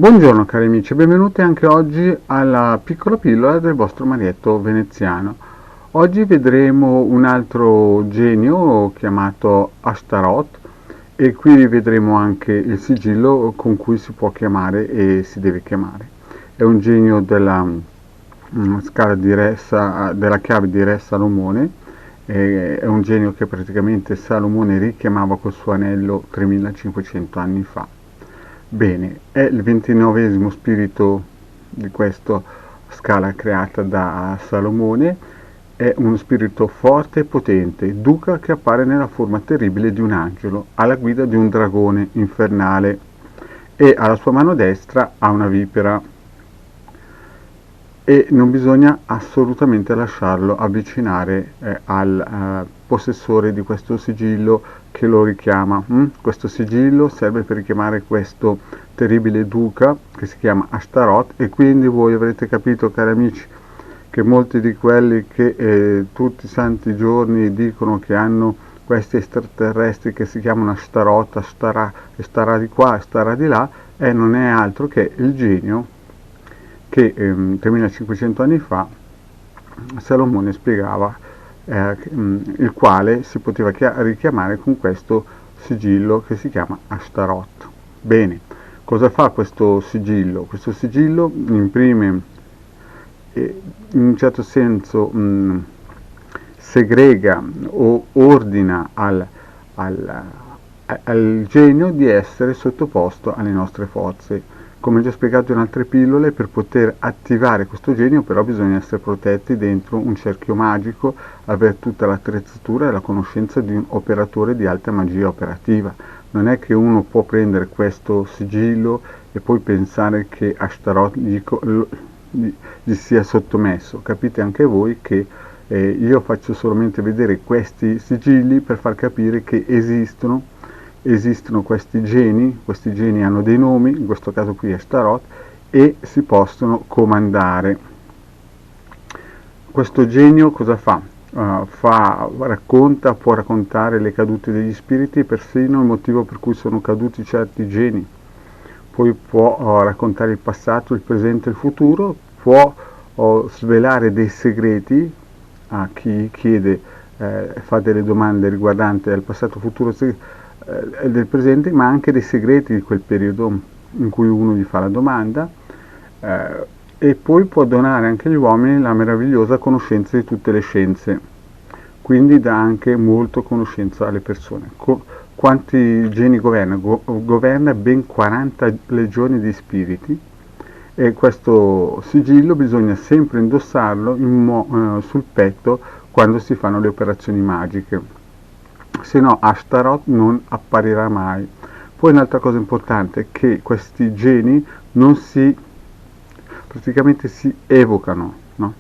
Buongiorno cari amici, benvenuti anche oggi alla piccola pillola del vostro Marietto veneziano. Oggi vedremo un altro genio chiamato Ashtaroth e qui vedremo anche il sigillo con cui si può chiamare e si deve chiamare. È un genio della scala di della chiave di Re Salomone, è un genio che praticamente Salomone richiamava col suo anello 3500 anni fa. Bene, è il 29esimo spirito di questa scala creata da Salomone, è uno spirito forte e potente, duca che appare nella forma terribile di un angelo, alla guida di un dragone infernale e alla sua mano destra ha una vipera e non bisogna assolutamente lasciarlo avvicinare al possessore di questo sigillo che lo richiama. Questo sigillo serve per richiamare questo terribile duca che si chiama Ashtaroth e quindi voi avrete capito, cari amici, che molti di quelli che tutti i santi giorni dicono che hanno questi extraterrestri che si chiamano Ashtaroth, e starà di qua e starà di là, non è altro che il genio che 3500 anni fa Salomone spiegava, il quale si poteva richiamare con questo sigillo che si chiama Ashtaroth. Bene, cosa fa questo sigillo? Questo sigillo imprime, in un certo senso segrega o ordina al genio di essere sottoposto alle nostre forze. Come già spiegato in altre pillole, per poter attivare questo genio però bisogna essere protetti dentro un cerchio magico, avere tutta l'attrezzatura e la conoscenza di un operatore di alta magia operativa. Non è che uno può prendere questo sigillo e poi pensare che Ashtaroth gli sia sottomesso. Capite anche voi che io faccio solamente vedere questi sigilli per far capire che esistono questi geni hanno dei nomi, in questo caso qui è Ashtaroth, e si possono comandare. Questo genio cosa fa? Può raccontare le cadute degli spiriti, persino il motivo per cui sono caduti certi geni. Poi può raccontare il passato, il presente e il futuro, può svelare dei segreti a chi chiede, fa delle domande riguardanti al passato, futuro del presente, ma anche dei segreti di quel periodo in cui uno gli fa la domanda, e poi può donare anche agli uomini la meravigliosa conoscenza di tutte le scienze, quindi dà anche molto conoscenza alle persone. Quanti geni governa? Governa ben 40 legioni di spiriti e questo sigillo bisogna sempre indossarlo sul petto quando si fanno le operazioni magiche, se no Ashtaroth non apparirà mai. Poi un'altra cosa importante è che questi geni praticamente si evocano, no?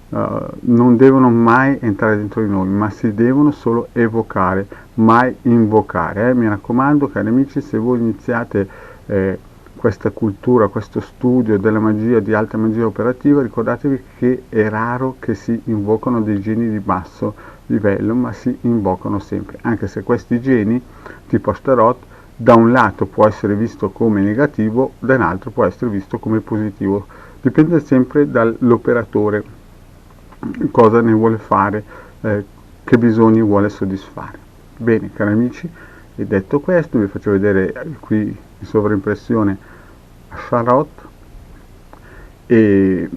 Non devono mai entrare dentro di noi, ma si devono solo evocare, mai invocare. Mi raccomando, cari amici, se voi iniziate questa cultura, questo studio della magia, di alta magia operativa, ricordatevi che è raro che si invocano dei geni di basso livello, ma si invocano sempre, anche se questi geni tipo Ashtaroth da un lato può essere visto come negativo, da un altro può essere visto come positivo, dipende sempre dall'operatore, cosa ne vuole fare, che bisogni vuole soddisfare. Bene, cari amici, e detto questo vi faccio vedere qui in sovraimpressione Ashtaroth, e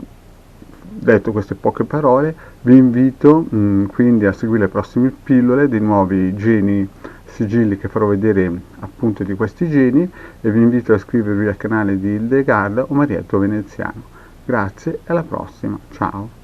detto queste poche parole vi invito quindi a seguire le prossime pillole dei nuovi geni sigilli che farò vedere appunto di questi geni, e vi invito a iscrivervi al canale di Hildegard o Marietto Veneziano. Grazie e alla prossima, ciao!